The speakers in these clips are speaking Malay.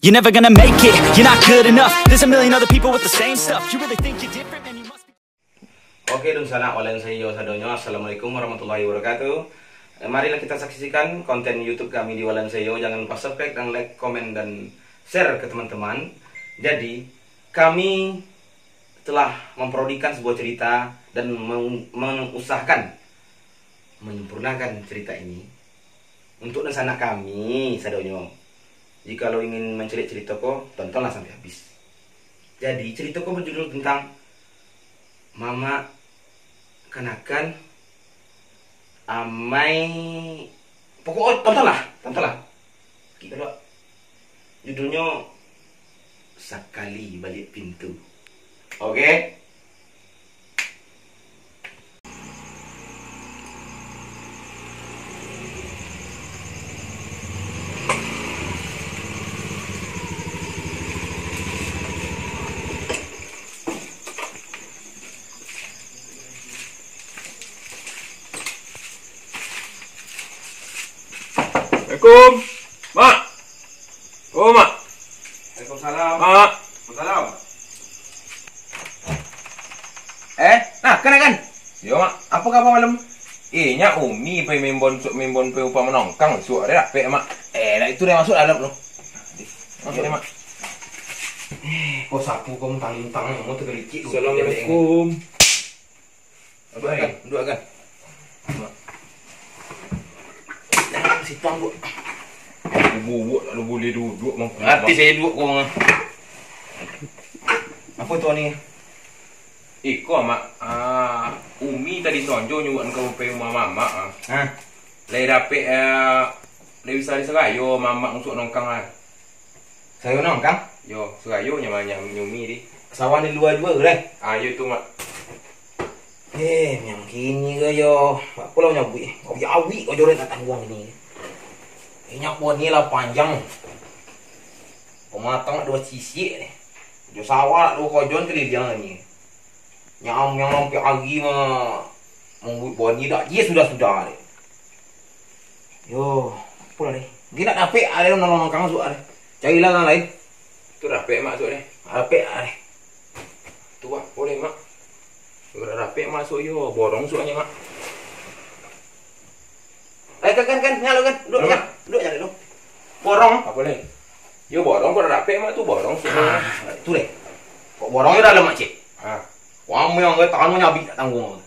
You're never gonna make it, you're not good enough. There's a million other people with the same stuff. You really think you're different, man, you must be. Oke, dun sana olen saya sadonyo. Assalamualaikum warahmatullahi wabarakatuh. Marilah kita saksikan konten YouTube kami di Walan Seyo. Jangan lupa subscribe dan like, komen dan share ke teman-teman. Jadi, kami telah memprodikan sebuah cerita dan mengusahakan menyempurnakan cerita ini untuk sanak kami sadonyo. Jika lo ingin mencari cerita ko, tontonlah sampai habis. Jadi cerita ko berjudul tentang Mama Kanakan Amai. Pokoknya tontonlah. Kita lihat. Judulnya Sekali Balik Pintu. Oke? Assalamualaikum, Mak. Oh, Mak. Waalaikumsalam. Mak. Waalaikumsalam. Nah, kan? Yo, Mak. Apa khabar malam? Nya Umi pe membon pe upah menongkang suak dia pe, Mak. Nah itu dia masuk dalam lo. Masuk deh, Mak. Kok sapu kamu talintang mau tergelicik. Assalamualaikum. Dua kan. Sitang bu. Bubuk tak boleh duduk mak. Hati saya duduk kau. Apa tu ni? Iko, Mak. Umi tadi sonjo nyuwun kau pe rumah Mama. Lai dapet lai bisa di Serayo Mama untuk nongkang lah. Saya nongkang? Yo, Serayo nyamanya Umi di. Sawan di luar juga ke? Yo tu, Mak. Yang kini ke yo. Apa lah nyabui? Kau awi kau joret tak tanggung ini. Nyak buat ni lah panjang. Pematang dua sisi ni. Jo sawah dua kojon ke dia ni. Yang lampi agi mah membuat buat ni dah. Dia sudah ni. Yo, apa lah ni? Dia nak dapet ada nolong kang masuk ada. Carilah orang lain. Tu dapet, Mak, masuk deh. Dapet ada. Tu ah, boleh, Mak. Sudah dapet masuk yo, borong suanya, Mak. Kan, nyalo kan. Duduk nyalo dulu. Borong. Apa boleh? Yo borong kau dah dapet, Mak, tu borong suanya. Tu deh. Kok borongnya dalam mak cik. Kamu yang ke tangan nyabi tak tanggung.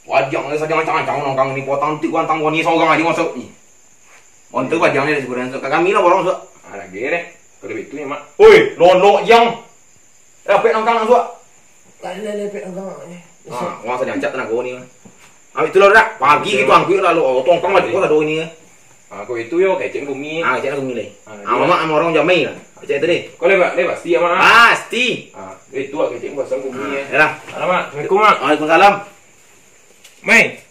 Wajang ni saja macam-macam nongkang ni potang tu kan tanggung ni seorang aja masuk ni. Untuk wajang ni sebenarnya kami lah borong sok. Lagi deh. Kalau begitu ya, Mak. Oi, lolok yang. Dapet nongkang sok. Dapet nongkang ni. Wang saja cat tenaga ni. Itu lah dah. Pagi gitu angkut lah lo. Tongkang lagi kau ada ni. Kau itu yo keceng bumi. Keceng bumi leh. Mama sama orang jamai lah. Keceng itu deh. Kau lewat pasti ya, Mak. Pasti. Itu keceng pasang bumi ya. Yalah. Mak. Assalamualaikum, Mak. Waalaikumsalam. Mai.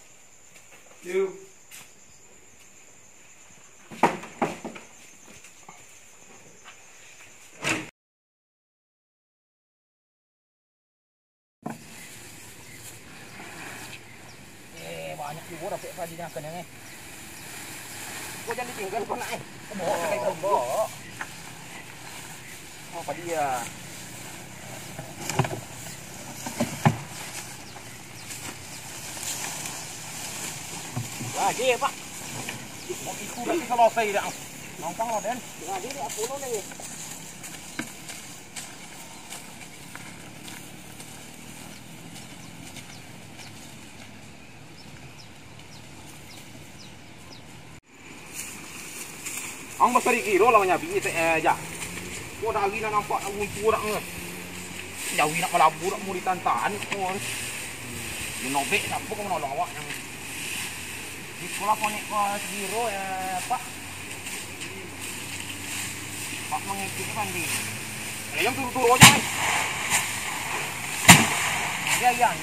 Yuk. Banyak juga dapat padi nakan yang ni. Kau jangan ditinggal kau nak ni. Bawa. Oh, padi ya. Lagi Pak. Mau ikut lagi selesai dah. Nongkang lah Den. Lagi ni apa lo ni? Ang besar kiro lah menyabi aja. Kau dah lagi nak nampak nak muncul orang ni. Jauh nak melabur nak muri tantan. Ni nobek siapa kau menolong awak yang di sekolah konek kau kiro Pak. Pak mengikuti pandi. Yang turu-turu aja ni. Ya.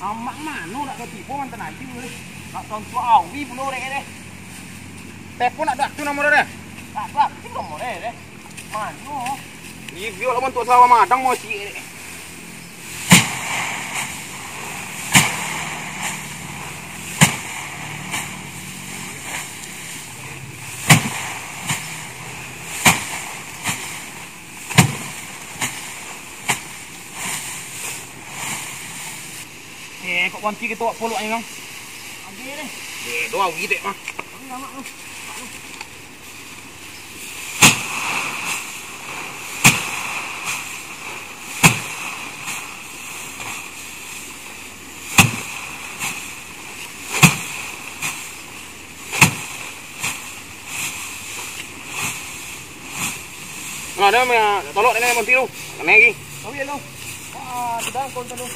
Amak mano nak ketipu mantan aja ni. Nak tonton awi puluh deh. Telepon nak dak tu nomor deh. Tak, tu nomor deh. Mano? Review lah untuk sawah madang mau si. Kok wanti kita buat polok ni bang? Agi ni. Doa agi dek mah. Lama lu. Ada mah tolok ni monti lu. Kena lagi. Oh iya lu. Sudah konten lu.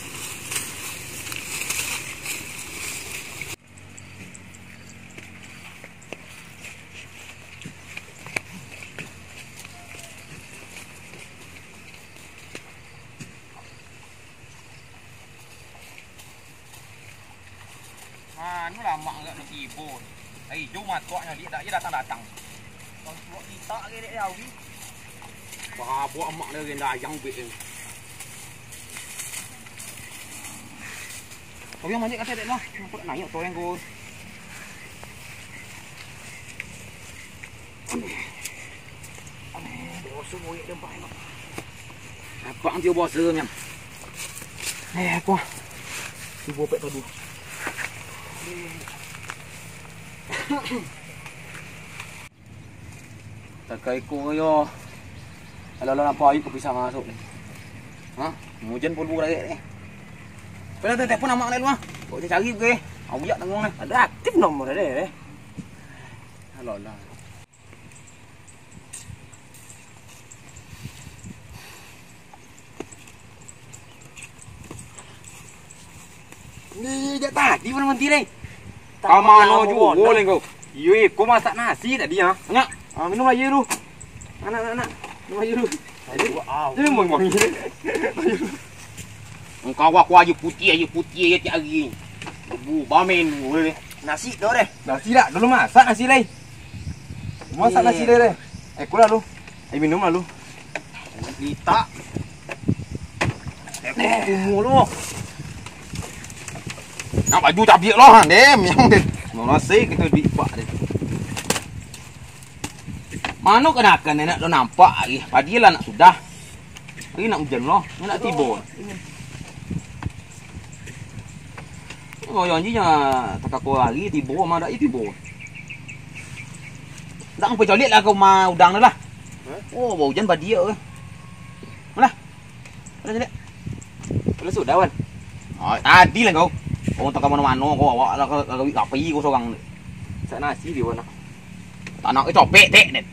Anu lama enggak nak tipu. Jumat kuatnya dia datang. Kalau buat kita ke dia awi. Wah, buat emak dia rendah yang bet ni. Kau yang manjat kat saya dek lah. Aku nak naik tu yang kau. Bosok moyek dia baik. Apa ang dia bosok nyam. Aku. Ibu pek tadi. Takai ko yo. Alala nampak ayuk bisa masuk ni. Ha? Hujan pun buruk lagi ni. Pernah telefon nama ni lu ah. Kau cari ke? Awiak tanggung ni. Ada aktif nomor dia. Alala. Ni dia tadi mana menti ni? Kamano juga boleh kau. Yoi, kau masak nasi tadi ha? Banyak. Minum air dulu. Anak. Minum air dulu. Jadi mau ni. Engkau aku aja putih tiap hari. Bamen boleh. Nasi dah deh. Nasi dah. Dulu masak nasi leh. Masak nasi leh. Kulah lu. Minum lah lu. Lita. Lu. Nak baju tak biar lah dem yang mau nasi kita dipak dia. Mana kenakan nak lo nampak lagi. Padilah nak sudah. Lagi nak hujan loh. Nak tiba. Oh yang je tak aku lagi tiba mah dak tiba. Dak apa jolit lah kau mah udang dah lah. Oh bau hujan badia ke. Mana? Mana jolit? Kalau sudah wan. Oh tadi lah kau. Oh tak mana-mana kau awak lah kau api kau seorang ni. Sak nasi dia mana? Tak nak ke copek tek ni.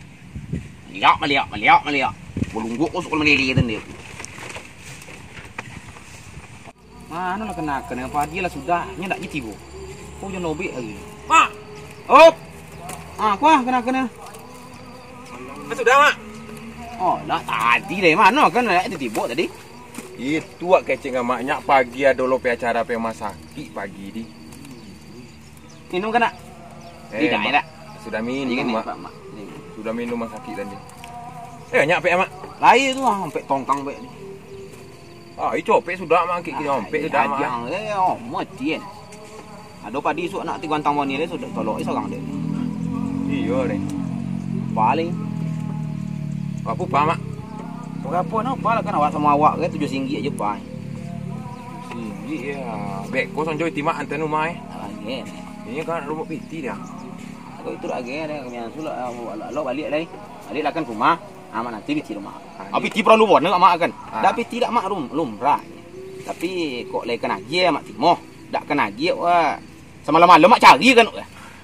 Meliak. Belungguk kau sukul melili tu dia. Mana nak kenakan apa dia lah sudah. Nya dak gitu. Kau jangan lobek lagi. Mak. Op. Kuah kenakan. Sudah mak. Oh, dah tadi deh mana kan itu tiba tadi. Itu wak kecing maknya pagi ada lo pe acara pe masaki pagi di. Minum kan nak? Tidak ya. Sudah minum mak. Sudah minum masaki tadi. Nyak pe mak. Lain tu sampai tongkang pe ni. Itu pe sudah mak kik sampai sudah mak. Yang mati kan. Ada padi suak nak tigantang bani dia sudah tolok seorang dia. Iya deh. Paling. Apa pa mak? Berapa nak apa kan awak sama awak ke RM7 aja pai. RM7 ya. Bek kau sonjoy timak anten rumah eh. Ini kan rumah piti dia. Kalau itu lagi ada kami sulah lo balik lagi. Balik lah kan rumah. Aman nanti piti rumah. Piti perlu buat nak mak kan. Tapi tidak mak lumrah. Tapi kok lagi kena dia mak timoh. Tak kena dia wah. Semalam-malam mak cari kan.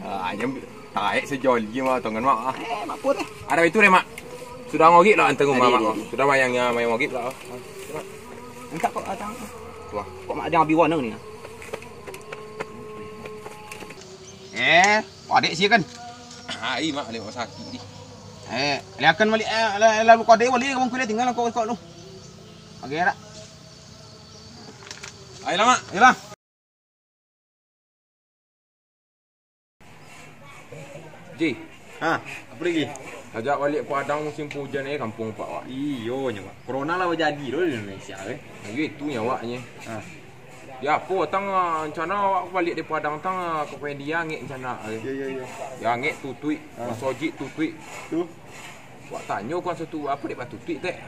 Ayam taik sejoli mah tangan mak. Mak pun ada itu deh mak. Sudah ngogip lah anteng rumah mak. Sudah mayangnya mayang ngogip lah. Entak kok atang. Wah, kok mak ada biwan ni. Adik sih kan. Ai mak lewat sakit ni. Liakan balik lalu kau dek balik kamu kuliah tinggal kau lu. Okey tak? Ayolah mak, ayolah. Ji. Apa lagi? Ajak balik Padang musim hujan ni kampung Pak Wak. Iyo nya, Pak. Corona lah jadi dulu di Indonesia Gitu nyawaknya. Ya apa tang rencana awak balik di Padang tang kepada dia ngek rencana. Ya. Ya ngek tutui, masojik tutui. Tu. Wak tanya kau satu apa dek tutui teh.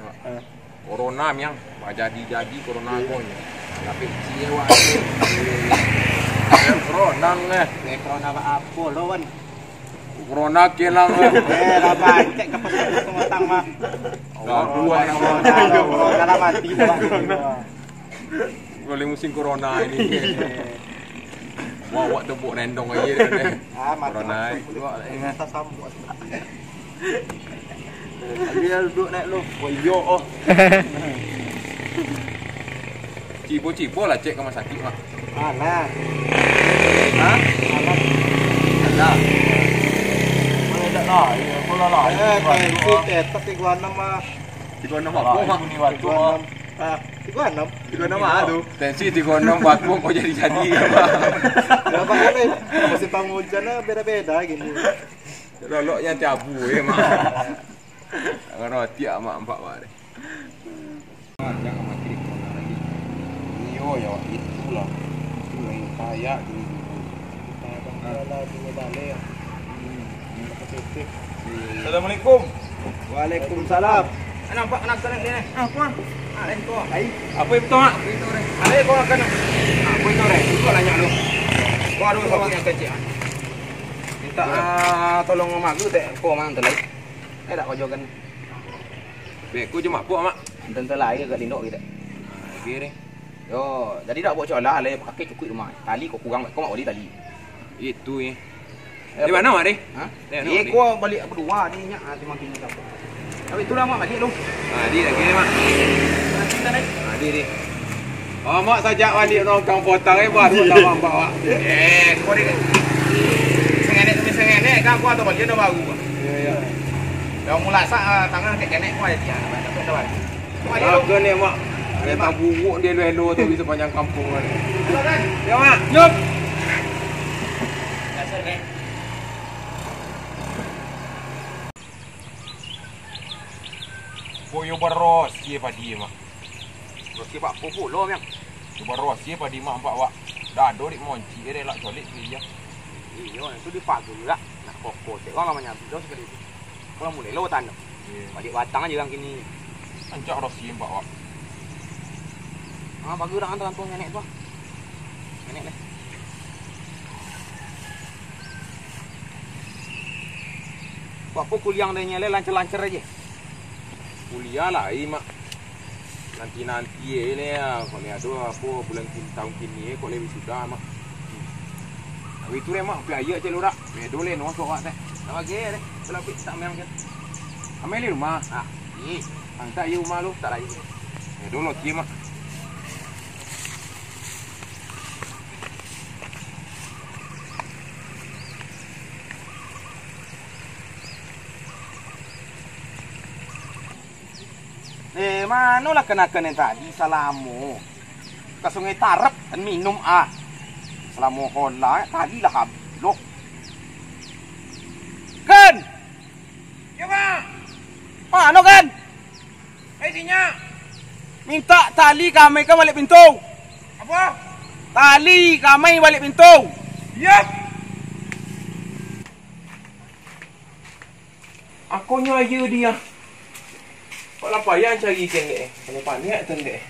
Corona yang jadi corona konya. Tapi cie wak. Corona ngeh. Corona apa lo kan? Corona kelang. Apa cek ke pesawat tengah mah. Dua yang Corona mati dah. Boleh musim corona ini. Wak tebuk rendong aja deh. Corona. Ingat sambut. Dia duduk naik lu. Oh. Cipo lah cek ke rumah sakit mak. Mana? Hah? Ada. Mana tak lah? Ya, bola lah. Tapi gua nama. Tiga nama apa mak? Ini waktu. 36 tu. Tensi 36 batu kau jadi. Berapa kali? Musim penghujan beda-beda gini. Loloknya cabu mak. Roti mak empat wak deh. Jangan mati corona lagi. Iyo ya itulah. Itu yang kaya gini. Assalamualaikum. Waalaikumsalam. Nampak anak sana ni. Apa? Itu. Apa itu mak? Ada kau akan. Apa itu re? Itu nanya lu. Kau ada sakit yang kecil. Minta tolong mak lu teh. Kau mang terlai. Tak kau jogan. Beku cuma apa mak? Tentu lain ke lindok kita. Gini. Yo, jadi tak buat colah le pakai cukup rumah. Tali kau kurang, kau mak beli tali. Itu ya. Di mana mak deh? Ha? Kau balik berdua ni nya cuma kini tak. Tapi itulah mak balik lu. Di lagi mak. Cinta naik. Di. Oh mak sajak balik nongkang potang baru tak bawa. Kau ni. Sengenek kan kau atau balik dah baru. Ya. Dah mula tangan kenek kau ada dia. Tak tahu. Harga ni mak. Dia tak buruk dia lelo tu di sepanjang kampung ni. Silakan. Ya mak. Yup. Dasar ni. Koyo baros dia padi mak. Terus pak pupuk lo yang. Yo baros dia padi mak empat wak. Dah do dik monci dia lak colik dia. Iyo, itu dipakai juga. Nah, pokok cek orang namanya video seperti itu. Kalau mulai lo tanam. Balik batang aja yang kini. Ancak rosi empat wak. Bagus dah antara tuan nenek tu. Nenek ni. Apa kuliah dia nyele lancar-lancar aja. Kuliah lah mak. Nanti ni kalau ni ada apa bulan tahun kini kalau lebih sudah mak. Tapi tu mak pelaya je lu rak. Dole no sok wak teh. Nama ge deh. Kalau pik tak memang kan. Amel di rumah. Ni. Angkat ye rumah lu Tak lagi. Dolo tie mak. Mana lah kenakan yang tadi salamu. Ke sungai Tarap dan minum Salamu hola tadi lah hablok. Kan? Ya mak. Mana kan? Sinya. Minta tali kami ke balik pintu. Apa? Tali kami balik pintu. Ya. Aku aja dia. Kalau payah cari ikan dek. Kalau panik tu dek.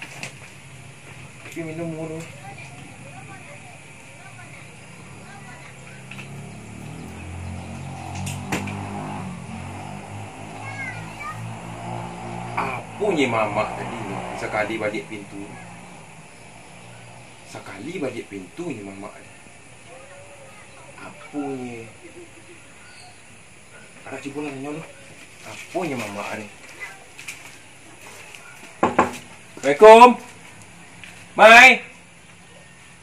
Pergi minum dulu. Apunya mama tadi ni sekali balik pintu. Sekali balik pintu ni mama ni. Apunya. Ada cuba lah nanya lu. Apunya mama ni. Assalamualaikum.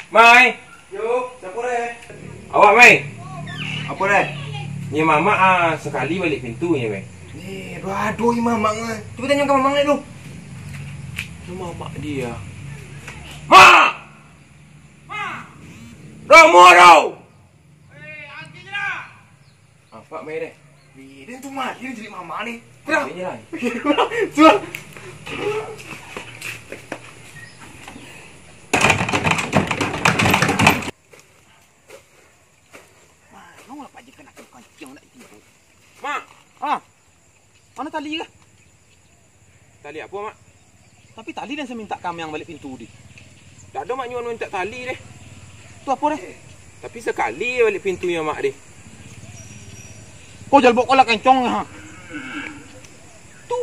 Mai. Yuk, siapa deh? Awak Mai. Apa deh? Ni mama sekali balik pintu ni Mai. Ni, aduh mama ngah. Cuba tanya ke mama ni dulu. Mama dia. Ma! Ramu. Apa Pak mai deh. Dia tu mah, dia jadi mama ni. Ini lah. Sudah. Mana lah Pak je kena kancing nak tipu. Mak, Mana tali ke? tali apa mak? Tapi tali dan saya minta kami yang balik pintu dia. Tak ada mak nyuruh minta tali deh. Tu apa deh? Tapi sekali balik pintunya mak deh. Kau jual bawa kolak kencong ha. Tu,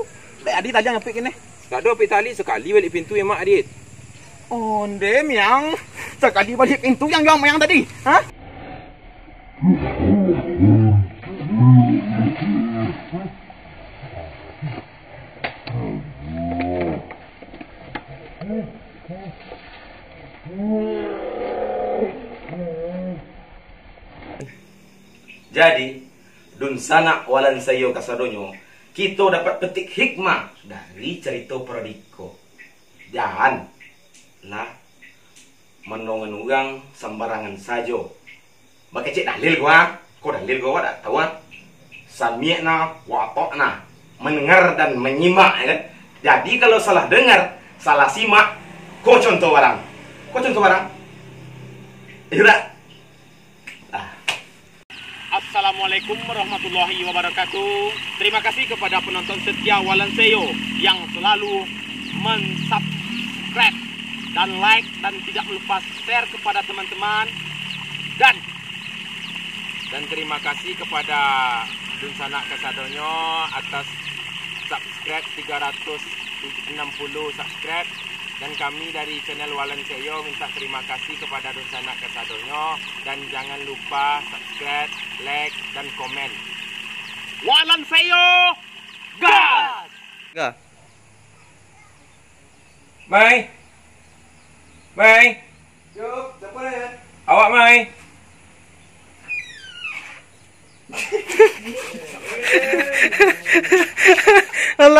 baik adik tali yang nyampe kene. Tak ada pergi tali sekali balik pintu yang mak adik. Oh, dem yang sekali balik pintu yang tadi. Ha? Jadi, dun sanak walan sayo kasadonyo, kita dapat petik hikmah dari cerita Pradiko. Janganlah menongen orang sembarangan saja. Maka cik dalil gua, kau dalil gua tak tahu ah. Sami'na wa ata'na, mendengar dan menyimak ya kan. Jadi kalau salah dengar, salah simak, kau contoh barang. Kau contoh barang. Iya. Assalamualaikum warahmatullahi wabarakatuh. Terima kasih kepada penonton setia Walanseyo yang selalu mensubscribe dan like dan tidak melupa share kepada teman-teman. Dan terima kasih kepada Dun Sanak Kasadonyo atas subscribe 360 subscribe. Dan kami dari channel Walanseyo minta terima kasih kepada Dun Sanak Kasadonyo. Dan jangan lupa subscribe, like, dan komen. Walanseyo gas! Gas. Mai. Mai. Yuk, siapa ya? Awak Mai.